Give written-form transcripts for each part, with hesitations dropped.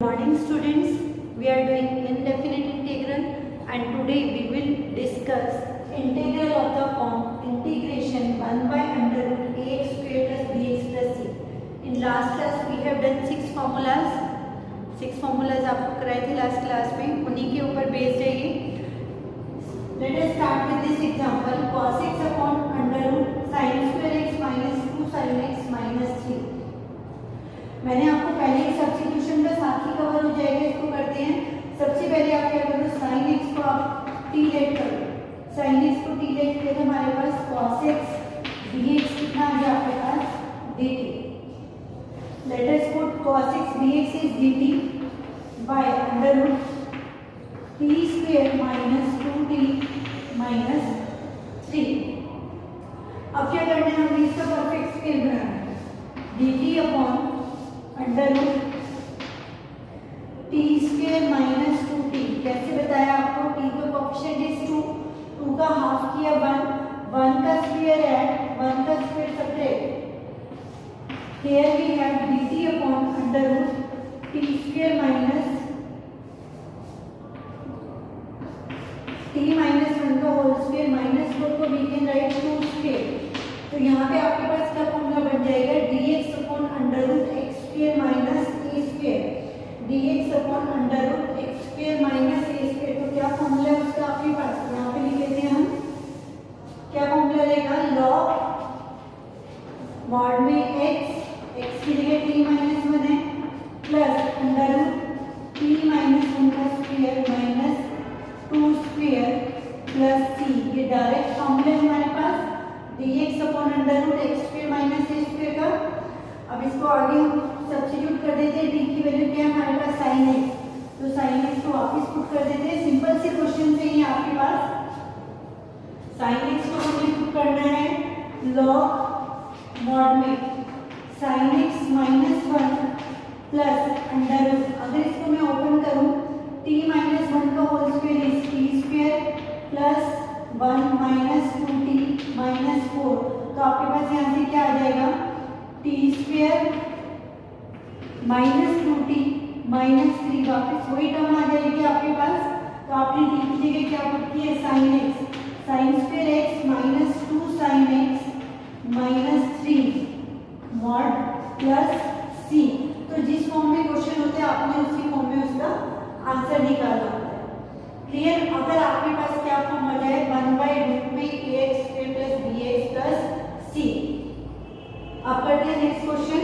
Morning students, we are doing indefinite integral and today we will discuss integral of the form integration 1 by under root ax square plus bx plus c. In last class we have done 6 formulas. 6 formulas आपको कराए थे last class में, उन्हीं के ऊपर based है ये. Let us start with this example. Cos x upon under root sin square x minus 2 sin x minus 3. मैंने आपको पहले एक सब्स्टिट्यूशन का साथ ही कवर हो जाएगा, इसको करते हैं. सबसे पहले आप क्या करो, sin x को आप t लेट करो. sin x को t लेट किया तो हमारे पास cos x dx कितना आ गया आपके पास dt. Let us put cos x dx is dt by under root t square minus 2t minus 3. अब क्या करना है, हमें इसका परफेक्ट स्केल बनाना है. dt upon under root T square minus 2t. कैसे बताया आपको, t का कोएफिशिएंट इज 2, 2 का हाफ किया 1, 1 का स्क्वायर ऐड 1 का square subtract. Here we have dt upon under root T square minus t minus 1 का होल स्क्वायर माइनस 4 को वी कैन राइट 2 स्क्वायर. तो यहाँ पे आपके पास क्या फॉर्मूला बन जाएगा, dx upon under root x square minus a square. dx upon under root x square minus a square. तो क्या फॉर्मूला है उसका आपके पास, यहाँ पे लिख लेते हैं हम. क्या फॉर्मूला रहेगा, log मॉड में x की जगह t माइनस 1 है plus under root t minus 1 का square minus 2 square plus c. ये डायरेक्ट फॉर्मूला है हमारे पास dx upon under root x square minus a square का. अब इसको आगे हम सब्स्टिट्यूट कर देते हैं. d की वैल्यू क्या है हमारे पास sin x, तो sin x को वापस पुट कर देते हैं. सिंपल से क्वेश्चन से ही आपके पास sin x को हमें पुट करना है log मॉड में sin x minus 1 plus under root, अगर इसको मैं ओपन करूं t माइनस 1 का whole square is t square plus 1 minus 2t minus 4. तो आपके पास यहाँ से क्या आ जाएगा, t square minus 2t minus 3. वापस वही टर्म आ जाएगी आपके पास. तो आपने t की जगह क्या पुट किया, sin x, sin square x minus 2 sin x minus 3 mod plus c. तो जिस फॉर्म में क्वेश्चन होते हैं आपने उसी फॉर्म में उसका आंसर निकालना होता है. क्लियर. अगर आपके पास क्या फॉर्म आ जाए, 1 बाई रूट में ax square plus bx plus c. अब करते हैं नेक्स्ट क्वेश्चन.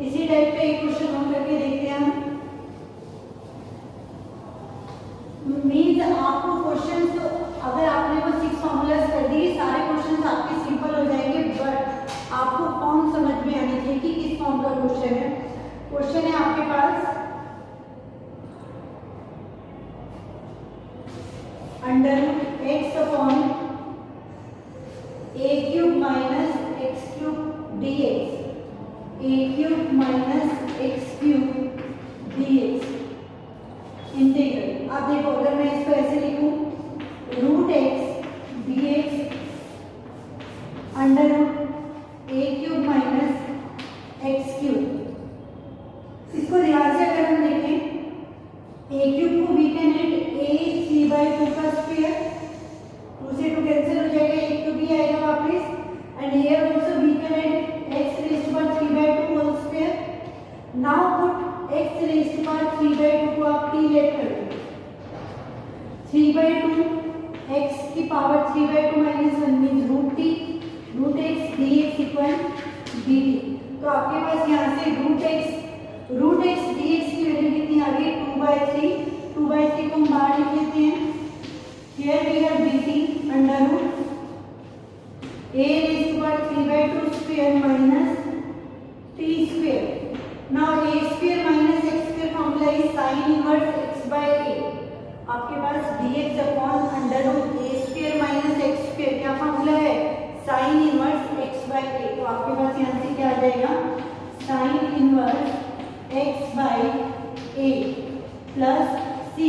इसी टाइप का एक क्वेश्चन हम करके देखते हैं हम. मीन्स आपको क्वेश्चन तो अगर आपने वो 6 फॉर्मूलाज कर दिए, सारे क्वेश्चन आपके सिंपल हो जाएंगे, बट आपको फॉर्म समझ में आनी चाहिए कि किस फॉर्म का क्वेश्चन है. क्वेश्चन है आपके पास under root X upon A cube minus X cube D X. A cube minus X cube D X integral. अब देखो, अगर मैं इसको ऐसे लिखूं, root X D X under root A cube minus X cube. इसको ध्यान से अगर हम देखें, ए क्यूब को वी कैन राइट ए 3/2 का स्क्वायर, 2 से 2 कैंसिल हो जाएगा, एक क्यूब ही आएगा वापस. And here also we can write x raised to power 3/2 whole square. Now put x raised to power 3/2 को आप t लेट कर दो. 3/2 x की power 3/2 minus 1 means root t, root x dx equal dt. तो आपके पास यहाँ से रूट x dx की वैल्यू कितनी आ गई, 2/3. 2/3 को हम बाहर लिख लेते हैं. Here we have dt under root a raised to power 3/2 square minus t square. Now a square minus x square formula is sin inverse x by a. आपके पास dx upon under root a square minus x square क्या formula है, sin inverse x by a. तो आपके पास यहाँ से क्या आ जाएगा, sin inverse x by a plus c.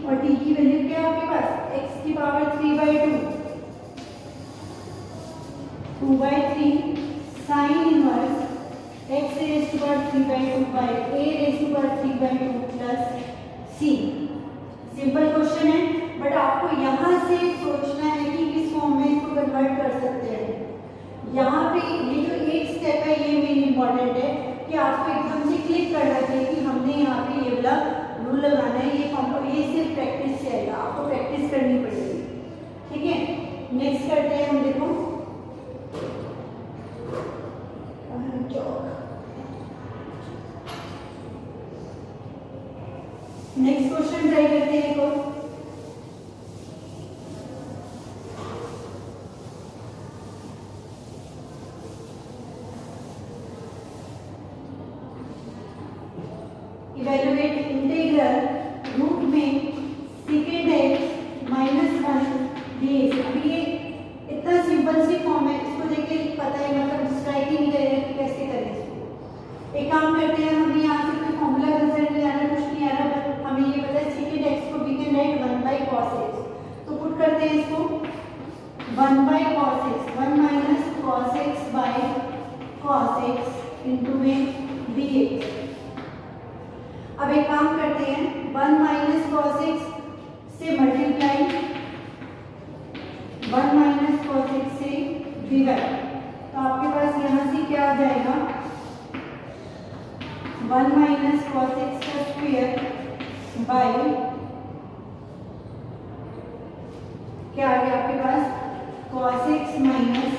और t की वैल्यू क्या है आपके पास, x की power 3/2 2/3 sin inverse x raised to power 3/2 by a raised to power 3/2 C. Simple question है, बट आपको यहाँ से सोचना है कि किस फॉर्म में इसको कन्वर्ट कर सकते हैं। यहाँ पे ये जो एक स्टेप है ये मेन इंपॉर्टेंट है कि आपको एकदम से क्लिक करना चाहिए कि हमने यहाँ पे ये वाला रूल लगाना है। ये सिर्फ प्रैक्टिस से आएगा, आपको प्रैक्टिस करनी पड़ेगी, ठीक है। नेक्स्ट करते हैं हम, देखो नेक्स्ट क्वेश्चन ट्राई करते हैं। देखो इवेलुएट इंटीग्रल रूट में सेकेंड एक्स माइनस 1 dx। अभी ये इतना सिंपल सी फॉर्म है, इसको देख के पता है, मतलब स्ट्राइक ही नहीं करेगा कि कैसे करें इसको। एक काम करते हैं, हमें यहाँ से कोई फॉर्मूला कंसिडर नहीं आ रहा, कुछ नहीं आ रहा, बट हमें ये पता है सेकेंड एक्स को we can write 1 by cos x। तो पुट करते हैं इसको 1 by cos x, 1 minus cos x by cos x into में dx। अब एक काम करते हैं, 1 minus cos x से मल्टीप्लाई, 1 minus cos x से डिवाइड। तो आपके पास यहाँ से क्या आ जाएगा, 1 minus cos x का स्क्वायर बाय क्या आ गया आपके पास cos x minus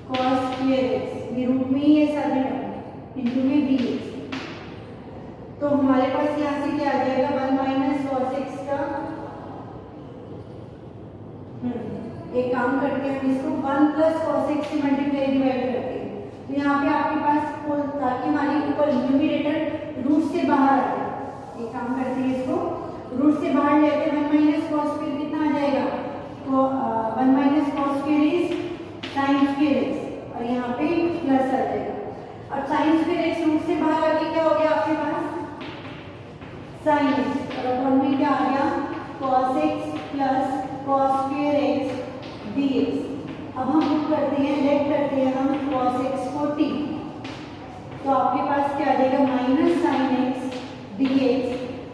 cos square x, ये रूट में ही है सारे टर्म, इनटू में dx। तो हमारे पास यहाँ से क्या आ जाएगा, 1 minus cos x का, एक काम करते हैं हम इसको 1 plus cos x से मल्टीप्लाई डिवाइड करते हैं। तो यहाँ पे आपके पास ताकि हमारी ऊपर न्यूमरेटर रूट से बाहर आ जाए, एक काम करते हैं इसको रूट से बाहर लेते हैं। 1 minus cos स्क्वायर कितना आ जाएगा, तो 1 minus cos square is sin square x, और यहाँ पे प्लस आ जाएगा। और sin स्क्वायर x रूट से बाहर आके क्या हो गया आपके पास sin x, और अपॉन में क्या आ गया cos x plus cos square x dx। अब हम पुट करते हैं, लेट करते हैं हम cos x को t, तो आपके पास क्या आ जाएगा माइनस sin x dx,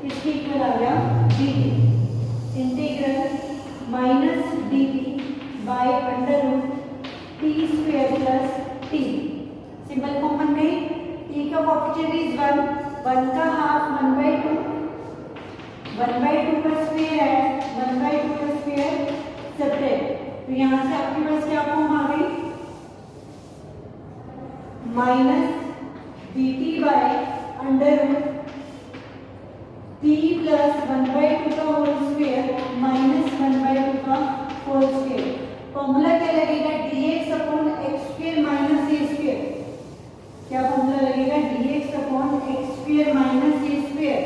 इसके इक्वल आ गया dt। Integral minus dt by under root t square plus t। Simple form बन गई। t का कोएफिशिएंट इज 1, 1 का हाफ 1 by 2, 1 by 2 का स्क्वायर ऐड 1 by 2 का स्क्वायर सब्ट्रैक्ट। तो यहाँ से आपके पास क्या फॉर्म आ गई, minus dt by under root t plus 1 by 2 का होल स्क्वायर माइनस 1 by 2 का होल स्क्वायर। फॉर्मूला क्या लगेगा, dx upon x square minus a square. क्या फॉर्मूला लगेगा, dx upon x square minus a square.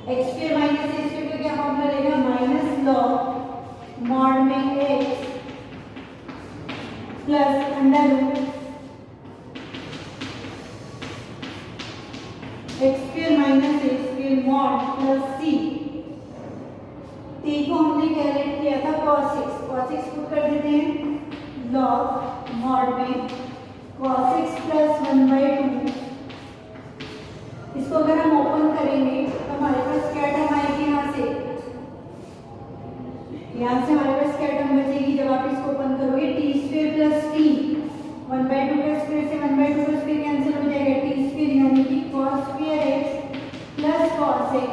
x square minus a square का क्या formula लगेगा, minus log mod में x plus under root x square minus a square mod plus c। t को हमने calculate किया था cos x, cos x put कर देते हैं log मॉड में cos x प्लस 1 by 2। इसको अगर हम ओपन करेंगे तो हमारे पास क्या टर्म आएगी, यहाँ से हमारे पास क्या टर्म बचेगी जब आप इसको ओपन करोगे, T square plus T, 1 by 2 का स्क्वायर से 1 by 2 का स्क्वायर कैंसिल हो जाएगा, टी स्क्वायर यानी कि cos square x plus cos x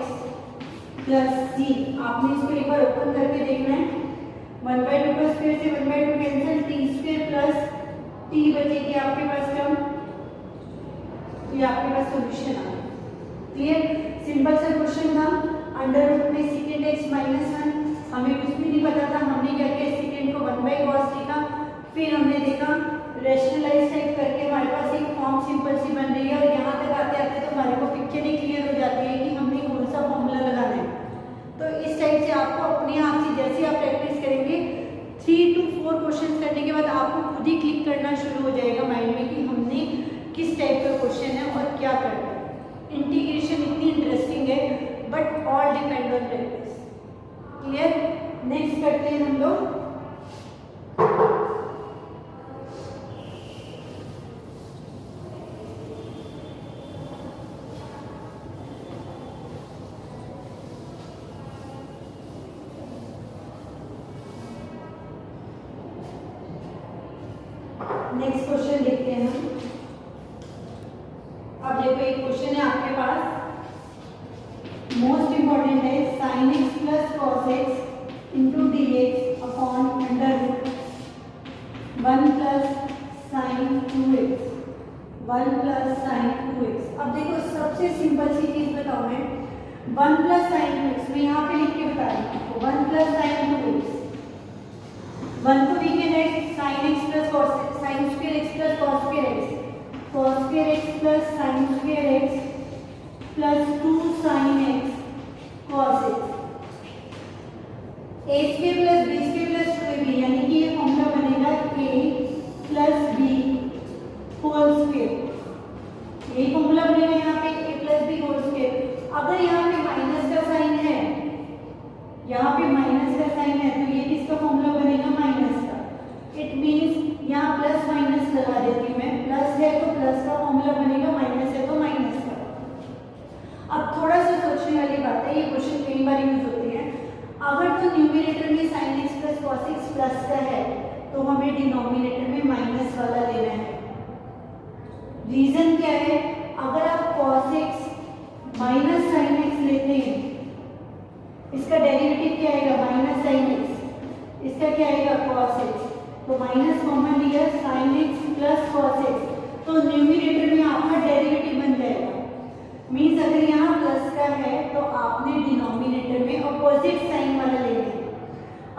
plus c। आपने इसको एक बार ओपन करके देखना है, 1 by 2 का स्क्वायर से 1 by 2 cancel, T square plus T बचेगी आपके पास टर्म। तो ये आपके पास सॉल्यूशन आ गया। क्लियर, सिंपल सा क्वेश्चन था। अंडर रूट में सेकेंड एक्स माइनस 1, हमें कुछ भी नहीं पता था, हमने क्या किया सेकेंड को 1 by cos लिखा, फिर हमने देखा रेशनलाइज टाइप करके हमारे पास एक फॉर्म सिंपल सी बन रही है। और यहाँ तक आते आते तो हमारे को पिक्चर ही क्लियर हो जाती है कि हमने कौन सा फॉर्मूला लगाना है। तो इस टाइप से आपको अपने आप से जैसे आप प्रैक्टिस करेंगे 3 to 4 क्वेश्चन करने के बाद आपको खुद ही क्लिक करना शुरू हो जाएगा माइंड में कि हमने किस टाइप का क्वेश्चन है और क्या करना है। इंटीग्रेशन इतनी इंटरेस्टिंग है, but all depend on practice. Clear, next करते हैं हम लोग नेक्स्ट क्वेश्चन देखते हैं हम। अब देखो एक क्वेश्चन है आपके पास, मोस्ट इंपॉर्टेंट है, sin x plus cos x into D X upon under root 1 plus sine 2x 1 plus sine 2x। अब देखो सबसे सिंपल सी चीज बताओ मैं, 1 प्लस साइन 2x मैं यहाँ पे लिख के बता रही हूँ, 1 प्लस साइन 2x, 1 को we can write sine x plus cos x, sine square x plus cos square x, cos square x plus sine square x plus 2 sine x cos x, a square plus b square plus 2ab, यानी कि ये formula बनेगा a प्लस b whole square, यही formula बनेगा यहाँ पे a प्लस b होल स्क्वायर। अगर यहाँ पे माइनस का साइन है, यहाँ पे माइनस का साइन है, तो ये किसका फॉर्मूला बनेगा, माइनस का। इट मींस यहाँ प्लस माइनस लगा देती हूँ मैं, प्लस है तो प्लस का फॉर्मूला बनेगा, माइनस है तो माइनस का। अब थोड़ा सा सोचने वाली बात है, ये क्वेश्चन कई बार यूज होते हैं। अगर तो न्यूमरेटर में sin x plus cos x plus का है, तो हमें डिनोमिनेटर में माइनस वाला लेना है। रीजन क्या है, अगर आप cos x minus sin x लेते हैं, इसका डेरिवेटिव क्या आएगा, माइनस sin x, इसका क्या आएगा, cos x, तो माइनस कॉमन लिया, sin x plus cos x, तो न्यूमरेटर में आपका डेरिवेटिव बन जाएगा। मीन्स अगर यहाँ प्लस का है तो आपने डिनोमिनेटर में अपोजिट साइन वाला लेना है।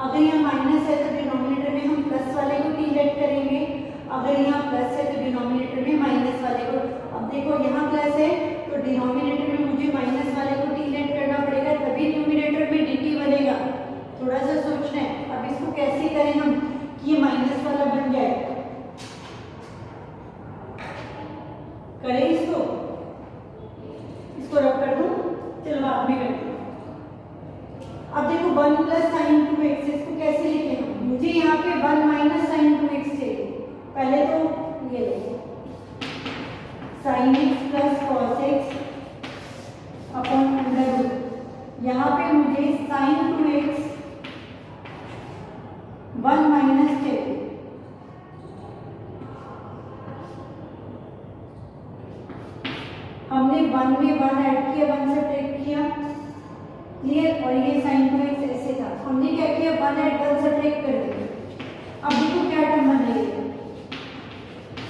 अगर यहाँ माइनस है तो डिनोमिनेटर में हम प्लस वाले को डिवाइड करेंगे, अगर यहाँ प्लस है तो डिनोमिनेटर में माइनस वाले को। अब देखो यहाँ प्लस है तो डिनोमिनेटर में मुझे माइनस वाले को डिवाइड करना पड़ेगा, तभी न्यूमरेटर में dt बनेगा। थोड़ा सा सोचना है। अब इसको कैसे करें हम कि ये माइनस वाला बन जाए, करें इसको रब कर दूं, चलो बाद में करते हैं। अब देखो 1 प्लस साइन 2x, इसको कैसे लिखें हम, मुझे यहाँ पे 1 माइनस साइन 2x चाहिए। पहले तो ये लो sine x plus cos x upon under root, यहाँ पे मुझे साइन 2x 1 माइनस चाहिए। हमने 1 में 1 ऐड किया, 1 सब्ट्रैक्ट किया, क्लियर। और ये sin 2x ऐसे था, हमने क्या किया, 1 ऐड 1 सब्ट्रैक्ट कर दिया। अब देखो क्या टर्म बन रही है,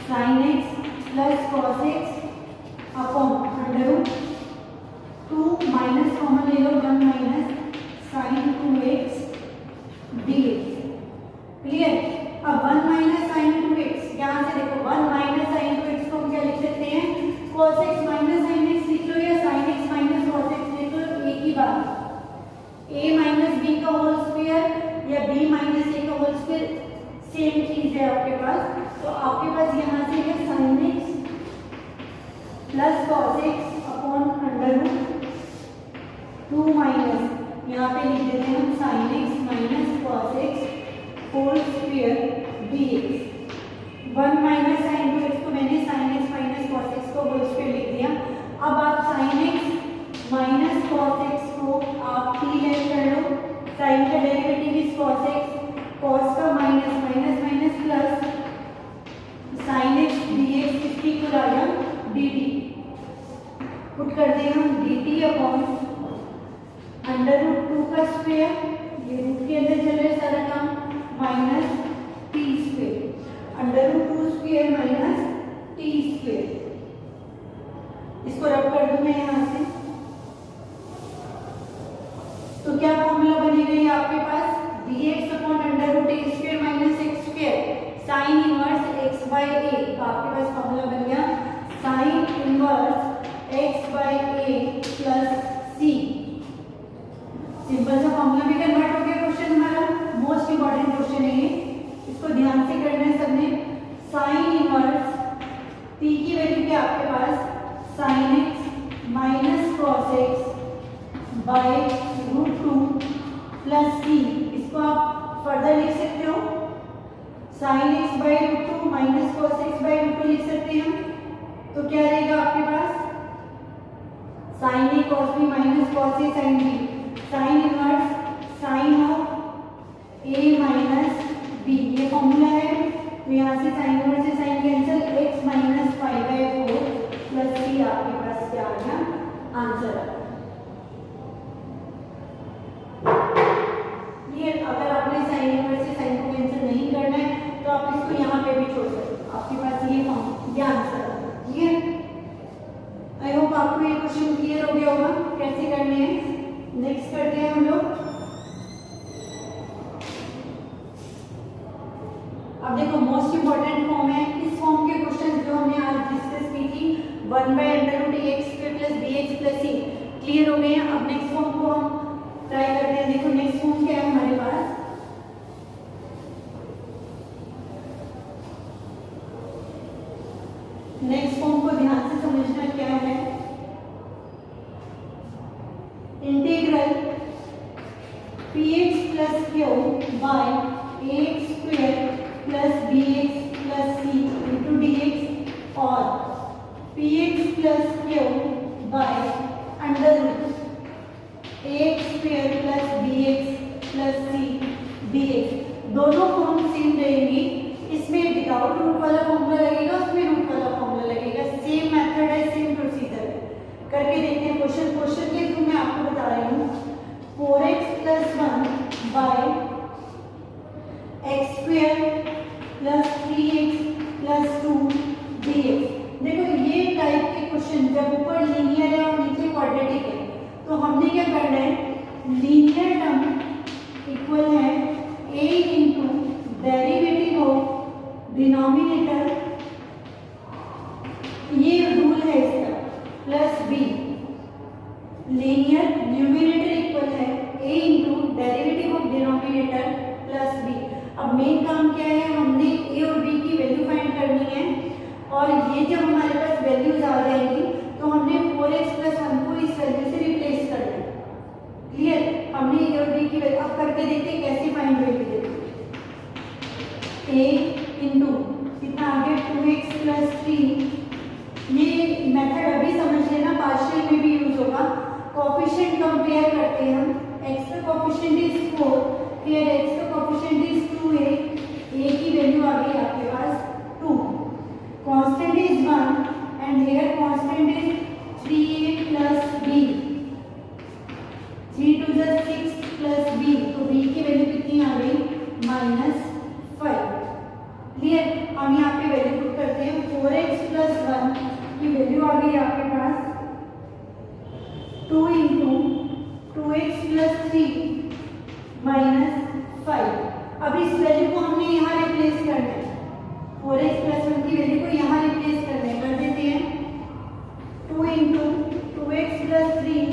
sin x plus cos x upon under root 2 minus common ले लो, 1 minus sin 2x dx, clear. अब 1 माइनस sin 2x, यहाँ से देखो 1 माइनस sin 2x को हम क्या लिख सकते हैं, cos x minus sin x लिख लो या sin x minus cos x लिख लो, एक ही बात। a माइनस b का होल स्क्वायर या b माइनस a का होल स्क्वायर सेम चीज है आपके पास। तो आपके पास यहाँ से है sin x plus cos x upon under root 2 minus, यहाँ पे लिख देते हैं हम sin x minus cos x whole square dx। 1 minus sin 2x को मैंने sin x minus cos x को होल स्क्वायर लिख दिया। अब आप sin x minus cos x को आप डिवाइड कर लो, sin का derivative is cos x, cos का minus minus minus plus sin x dx इसकी इक्वल आ गया dt। पुट कर दें हम dt अपॉन अंडर रूट 2 का स्क्वायर, ये रूट के अंदर चल रहा है सारा काम, minus t square, under root 2 square minus t square. इसको रब कर दूं मैं यहाँ से, तो क्या फॉर्मूला बनेगा ये आपके पास, dx upon under root a square minus x square sine inverse x by a। तो आपके पास फॉर्मूला बन गया sine inverse x by a plus c। Simple सा फॉर्मूला भी कन्वर्ट हो गया क्वेश्चन हमारा। मोस्ट इंपॉर्टेंट क्वेश्चन है ये, इसको ध्यान से करना है सबने। साइन इनवर्स t की वैल्यू क्या आपके पास, sine x minus cos x by root 2 plus c। इसको आप फर्दर लिख सकते हो, sine x by root 2 minus cos x by root 2 लिख सकते हैं हम। तो क्या रहेगा आपके पास, sine a cos b minus cos a sine b, sine inverse sine of a minus b, ये फॉर्मूला है। तो यहाँ से साइन इनवर्स से ये क्वेश्चन क्लियर हो गया होगा कैसे करने हैं। नेक्स्ट करते हैं हम लोग। अब देखो मोस्ट इंपॉर्टेंट फॉर्म है, इस फॉर्म के क्वेश्चन जो हमने आज डिस्कस की थी 1/√ax² + bx + c क्लियर हो गए हैं। अब नेक्स्ट फॉर्म को हम ट्राई करते हैं। देखो नेक्स्ट फॉर्म क्या है हमारे पास, नेक्स्ट फॉर्म को ध्यान से समझना क्या है। Integral px + q by ax² + bx + c into dx और px + q by √ax² + bx + c dx दोनों फॉर्म सेम रहेंगी। इसमें विदाउट रूट वाला फॉर्मूला लगेगा, उसमें रूट वाला फॉर्मूला लगेगा। सेम मेथड है, सेम प्रोसीजर है। करके देखते हैं क्वेश्चन के थ्रू मैं आपको बता रही हूँ। 4x + 1 by x² + 3x + 2 dx। देखो ये टाइप के क्वेश्चन जब ऊपर लीनियर है और नीचे क्वाड्रेटिक है तो हमने क्या करना है, लीनियर टर्म इक्वल है a into derivative of denominator, ये रूल है इसका, plus b। Linear numerator equal है a into derivative of denominator plus b। अब मेन काम क्या है, हमने a और b की वैल्यू फाइंड करनी है और ये जब हमारे पास वैल्यूज आ जाएंगी तो हमने 4x + 1 को इस वैल्यू से रिप्लेस कर दें। क्लियर, हमने a और b की वैल्यू अब करके देखते हैं कैसे फाइंड वैल्यू देते हैं। a इंटू कितना आ गया 2x + 3। ये मेथड अभी समझ लेना, पार्शियल में भी यूज होगा। कोएफिशिएंट कंपेयर करते हैं हम, x का कोएफिशिएंट इज 4, फिर x का कोएफिशिएंट इज 2a, a की वैल्यू आ गई आपके पास 2, constant is 1 and here constant is 3a + b, 3 2 6 + b, तो b की वैल्यू कितनी आ गई -5। क्लियर, हम यहाँ पे वैल्यू पुट करते हैं। 4x + 1 की वैल्यू आ गई आपके पास 2 इंटू 2x + 3 -5। अब इस वैल्यू को हमने यहाँ रिप्लेस करना है, 4x + 1 की वैल्यू को यहाँ रिप्लेस करना है। कर देते हैं 2 into 2x + 3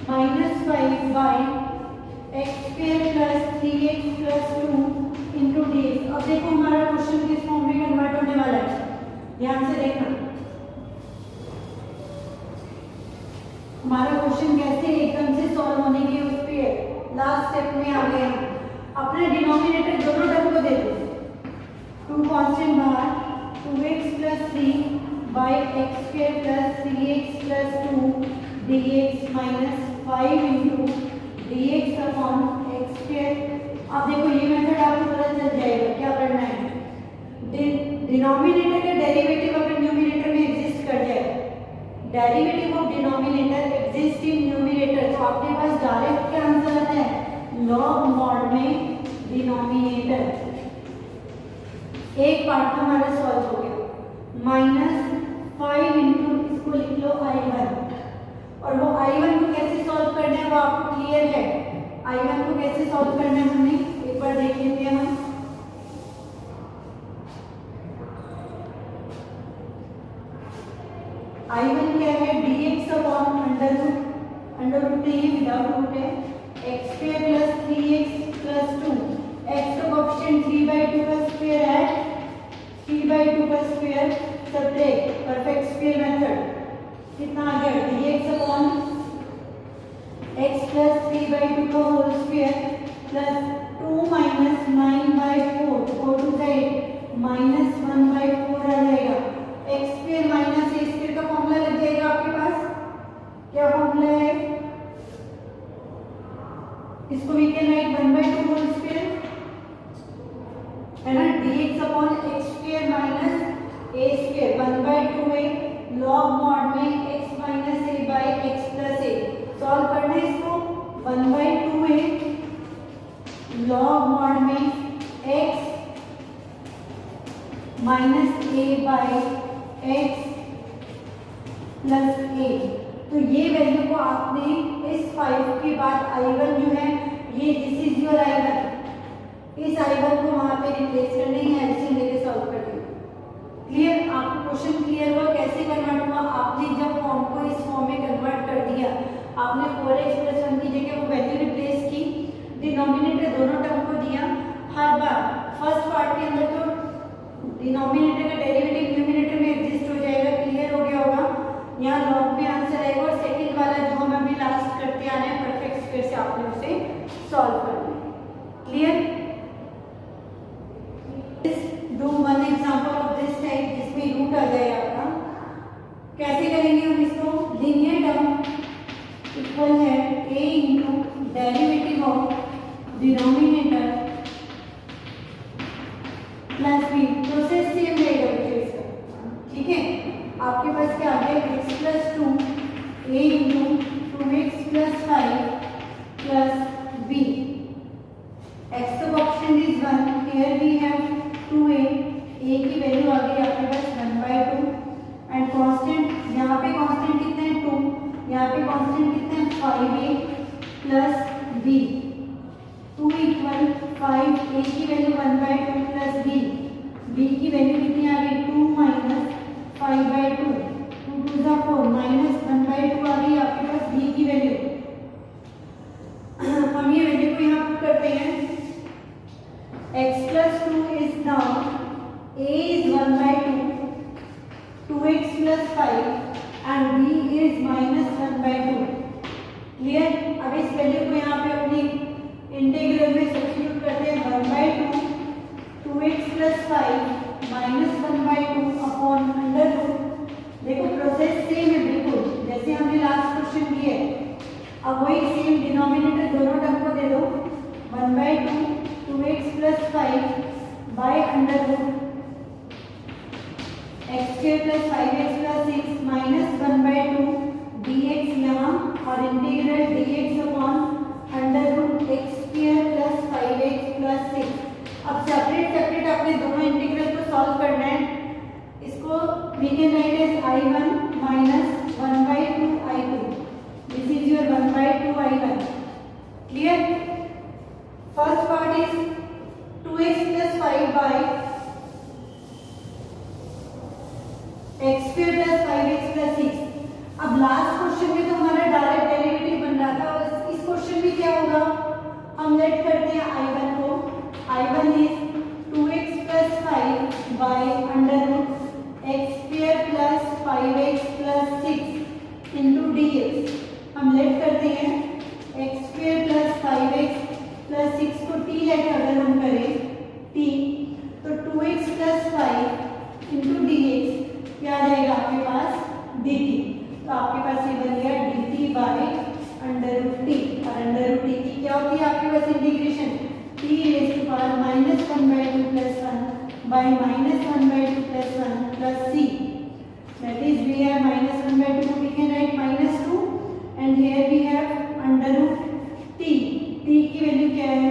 -5 by x² + 3x + 2 into dx। अब देखो हमारा क्वेश्चन किस फॉर्म में कन्वर्ट होने वाला है, ध्यान से देखना। हमारा क्वेश्चन कैसे एकदम से सॉल्व होने की उस पे लास्ट स्टेप में आ गए हम। अपने डिनोमिनेटर दोनों टर्म को दे दो, 2 कांस्टेंट बाहर, 2x + 3 by x² + 3x + 2 dx -5 into dx upon x²। अब देखो ये मेथड आपको पता चल जाएगा क्या करना है। डिनोमिनेटर का डेरिवेटिव अगर न्यूमरेटर में एग्जिस्ट कर जाए, derivative of denominator exist in numerator, तो आपके पास डायरेक्ट क्या आंसर आता है, लॉग मॉड में डिनोमिनेटर। एक पार्ट तो हमारा सॉल्व हो गया। -5 इंटू इसको लिख लो I1, और वो I1 को कैसे सॉल्व करना है वो आपको क्लियर है। I1 को कैसे सॉल्व करना है हमने एक बार देख लेते हैं हम। I1 क्या है, dx अपॉन अंडर रूट नहीं विदाउट रूट है, x² + 3x + 2, x का कोएफिशिएंट 3/2 का स्क्वायर है, 3/2 का square subtract perfect square method, कितना आ गया dx अपॉन x + 3/2 का होल स्क्वायर प्लस 2 - 9/4, 4 2 8 -1/4 आ जाएगा। x² - a² का फॉर्मूला लग जाएगा आपके पास, क्या फॉर्मूला है, इसको we can write 1/2 whole square है ना, dx अपॉन x² - a² 1/2 है, लॉग मॉड में x - a by x + a। Solve करना है इसको, 1/2 है, लॉग मॉड में x - a by x + a। तो ये वैल्यू को आपने इस 5 के बाद I1 जो है ये दिस इज योर I1, इस I1 को वहां पे रिप्लेस करने ही एलसीएम लेके सॉल्व कर दिया। क्लियर? आपको क्वेश्चन क्लियर हुआ कैसे कन्वर्ट हुआ? आपने जब फॉर्म को इस फॉर्म में कन्वर्ट कर दिया, आपने 4x + 1 की जगह वो वैल्यू रिप्लेस की, डिनोमिनेटर दोनों टर्म को दिया। हर बार फर्स्ट पार्ट के अंदर तो डिनोमिनेटर का डेरिवेटिव न्यूमिनेटर में एग्जिस्ट हो जाएगा। क्लियर हो गया होगा? यहाँ लॉग में आंसर आएगा और सेकंड वाला जो हम अभी लास्ट करते आ रहे हैं परफेक्ट स्क्वायर से आपने उसे सॉल्व करना है। Clear? Do one example of this type जिसमें रूट आ जाए आपका। कैसे करेंगे हम इसको? लीनियर टर्म इक्वल है a into derivative of denominator plus b। Process same रहेगा बच्चों इसका। ठीक है? आपके पास क्या आ गया? x + 2 a into 2x + 5 plus b। x का option is 1, here we have 2a, a की वैल्यू आ गई आपके पास 1/2 एंड कांस्टेंट, यहाँ पे कांस्टेंट कितने हैं? 2, यहाँ पे कांस्टेंट कितने हैं? 5a plus b। 2 = 5, a की वैल्यू 1/2 प्लस b की वैल्यू कितनी आ गई? 2 - 5/2, 2 × 2 = 4 -1/2 आ गई आपके पास b की वैल्यू। हम ये वैल्यू को यहाँ पुट करते हैं। x + 2 is now a is 1/2, 2x + 5 and b is -1/2। Clear? अब इस वैल्यू को यहाँ पे अपनी इंटीग्रल में सब्स्टिट्यूट करते हैं। 1/2 2x + 5 -1/2 अपॉन √। देखो प्रोसेस सेम है बिल्कुल जैसे हमने लास्ट क्वेश्चन किए। अब वही सेम डिनोमिनेटर दोनों टर्म को दे दो। 1/2 2x + 5 bye √, x² + 5x + 6 -1/2 dx यहाँ और integral dx upon √x² + 5x + 6। अब सेपरेट आपने दोनों इंटीग्रल को सॉल्व करना है। इसको we can write as I1 - 1/2 I2। This is your 1/2 I1। Clear? First part is 2x + 5 by x² + 5x + 6। अब लास्ट क्वेश्चन में तो हमारा डायरेक्ट डेरिवेटिव बन रहा था और इस क्वेश्चन में क्या होगा? हम लेट करते हैं I1 को। I1 is 2x + 5 by √x² + 5x + 6 into dx। हम लेट करते हैं x² + 5x + 6 को t लेकर अगर हम करें t तो 2x + 5 इंटू dx क्या आ जाएगा आपके पास? dt। तो आपके पास ये बन गया dt बाय √t और √t की क्या होती है आपके पास integration? t raised to power -1/2 + 1 by -1/2 + 1 plus c, that is we have -1/2, we can write -2 and here we have √t। t की वैल्यू क्या है?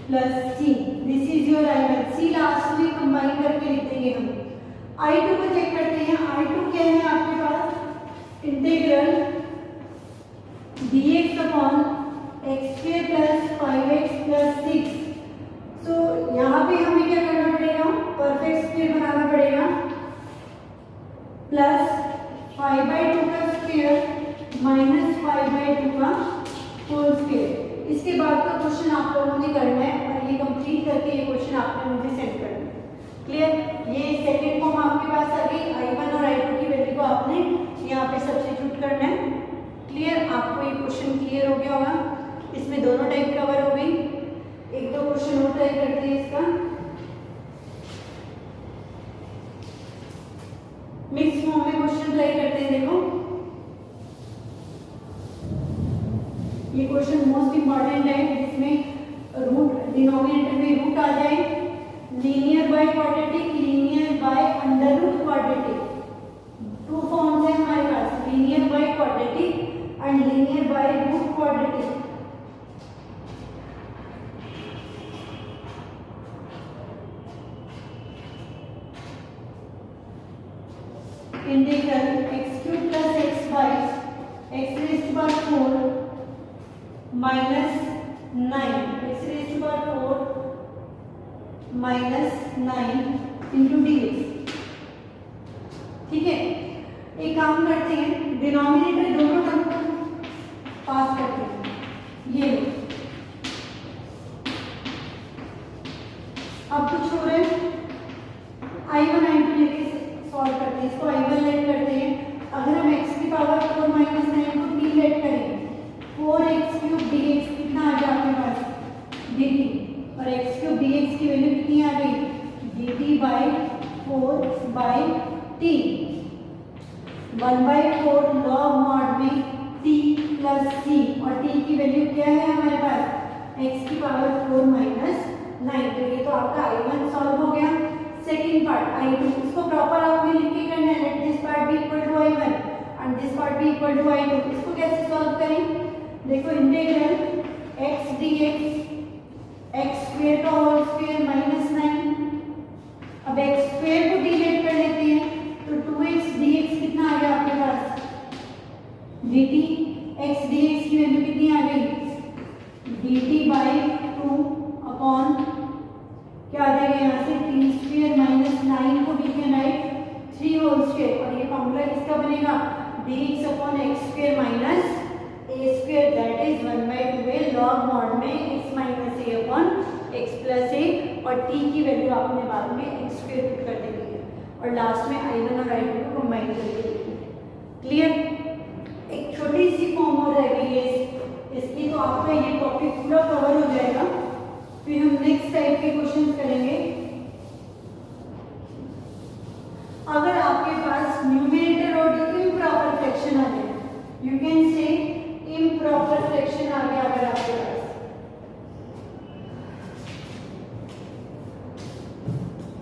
Plus c। This is your I1। c last में combine करके लिख देंगे हम। I2 को check करते हैं। I2 क्या है आपके पास? Integral dx upon x² + 5x + 6। So यहाँ पे हमें क्या करना पड़ेगा? परफेक्ट स्क्वायर बनाना पड़ेगा। प्लस 5/2 का स्क्वायर -5/2 का होल स्क्वायर। इसके बाद का क्वेश्चन आप लोगों ने करना है और ये कंप्लीट करके ये क्वेश्चन आपने मुझे सेंड करना है। क्लियर? ये सेकंड फॉर्म आपके पास आ गई। I1 और I2 की वैल्यू को आपने यहाँ पे सब्स्टिट्यूट करना है। क्लियर? आपको ये क्वेश्चन क्लियर हो गया होगा। इसमें दोनों टाइप कवर हो गई। एक दो क्वेश्चन और ट्राई करते हैं इसका। मिक्स फॉर्म में क्वेश्चन ट्राई करते हैं। देखो ये क्वेश्चन मोस्ट इंपॉर्टेंट है जिसमें रूट डिनोमिनेटर में रूट आ जाए। Linear by quadratic, linear by √ quadratic, two forms है हमारे पास, linear by quadratic and linear by √ quadratic. Integral x cube plus x by x raise to power 4 minus 9 x raise to power 4 minus 9 into D x. ठीक है, एक काम करते हैं, denominator दोनों टर्म को पास करते हैं। ये लो, अब कुछ हो रहा है, I1 I2 लेके सॉल्व करते हैं, इसको I1 लेट करते हैं। अगर हम x की पावर 4 माइनस 9 को t लेट करें, 4x क्यूब dx कितना आ गया आपके पास dt, और x क्यूब dx की वैल्यू कितनी आ गई dt by 4 by t, 1/4 log mod में t प्लस c, और t की वैल्यू क्या है हमारे पास x की पावर 4 माइनस 9। तो ये तो आपका I1 सॉल्व हो गया। सेकंड पार्ट I2, इसको प्रॉपर आपने लिख के करना है, let this part be equal to I1 and this part be equal to I2। इसको कैसे सॉल्व करें, देखो integral x dx x square का होल स्क्वायर माइनस 9। अब x स्क्वायर को डिवाइड कर लेते हैं, तो 2x dx कितना आ गया आपके पास dt, x dx की वैल्यू कितनी आ गई dt बाई 2 अपॉन क्या आ जाएगा यहाँ से t स्क्वायर माइनस 9 को भी कैन राइट 3 होल स्क्वायर, और ये फॉर्मूला किसका बनेगा dx upon x square minus a square, that is 1/2 log mod में x minus a upon x plus a, और t की वैल्यू आपने बाद में x स्क्वायर पुट कर देनी है, और लास्ट में I1 और I2 को कंबाइन करके लिखना है। क्लियर, एक छोटी सी फॉर्म और रह गई है इसकी, तो आपका ये टॉपिक पूरा कवर हो जाएगा। फिर हम नेक्स्ट टाइप के क्वेश्चन करेंगे। अगर आपके पास न्यूमरेटर और इम्प्रॉपर फ्रैक्शन आ जाए, you can say improper fraction आ गया अगर आपके पास,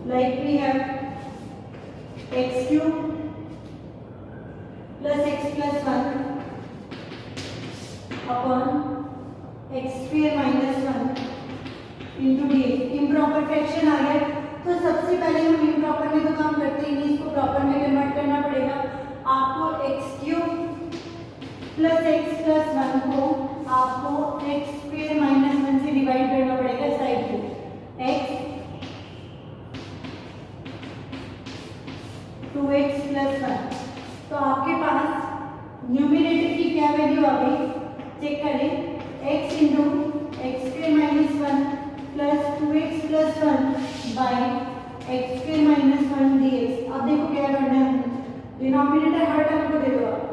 like we have x cube plus x plus 1 upon x square minus 1 into d. Improper fraction आ गया, तो सबसे पहले हम इम्प्रॉपर में तो काम करते ही नहीं, इसको प्रॉपर में कन्वर्ट करना पड़ेगा। आपको x cube plus x plus 1 को आपको एक्स स्क्वायर माइनस 1 से डिवाइड करना पड़ेगा साइड को, एक्स 2x प्लस 1। तो आपके पास न्यूमरेटर की क्या वैल्यू आ गई, चेक करें, x into x square minus 1 plus 2x plus 1 by x square minus 1 dx। अब देखो क्या करना है, डिनोमिनेटर हर टर्म को दे दो, आप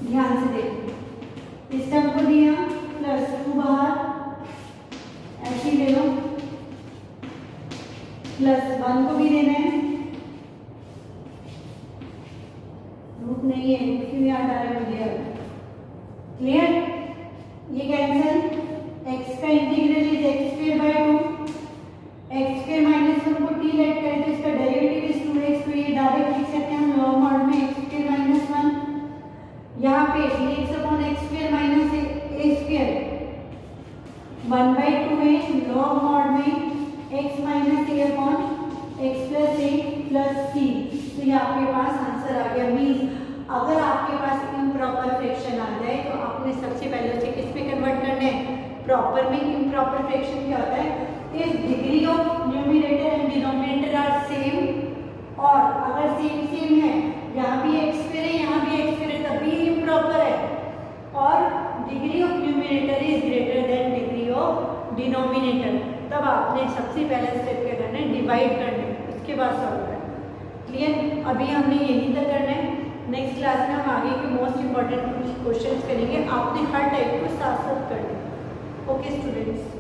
ध्यान से देखो, इस टर्म को दिया प्लस 2 बाहर ऐसे ही ले लो, प्लस 1 को भी देना है, रूट नहीं है, रूट क्यों याद आ रहा है मुझे अब, क्लियर, ये कैंसिल, x का integral is x square by 2, x square minus 1 को t लेट करें तो इसका डेरिवेटिव इज 2x, तो ये डायरेक्ट लिख सकते हैं हम लॉग मॉड में x स्क्वायर माइनस 1, यहाँ पे dx upon x square minus a square 1/2 है लॉग मॉड में x minus a upon x plus a plus c। तो ये आपके पास आंसर आ गया। मीन्स अगर आपके पास इम्प्रॉपर फ्रैक्शन आ जाए तो आपने सबसे पहले उसे किस पे कन्वर्ट करना है, प्रॉपर में। इम्प्रॉपर फ्रैक्शन क्या होता है, if degree of numerator and denominator are same, और अगर सेम है, यहाँ भी x स्क्वायर है यहाँ भी x स्क्वायर है, तभी इम्प्रॉपर है, और degree of numerator is greater than degree of denominator, तब आपने सबसे पहला स्टेप क्या करना है, डिवाइड करना है, उसके बाद सॉल्व करना है। क्लियर, अभी हमने यही तक करना है। नेक्स्ट क्लास में हम आगे के मोस्ट इंपॉर्टेंट क्वेश्चंस करेंगे, आपने हर टाइप को साथ साथ करना है। Okay students.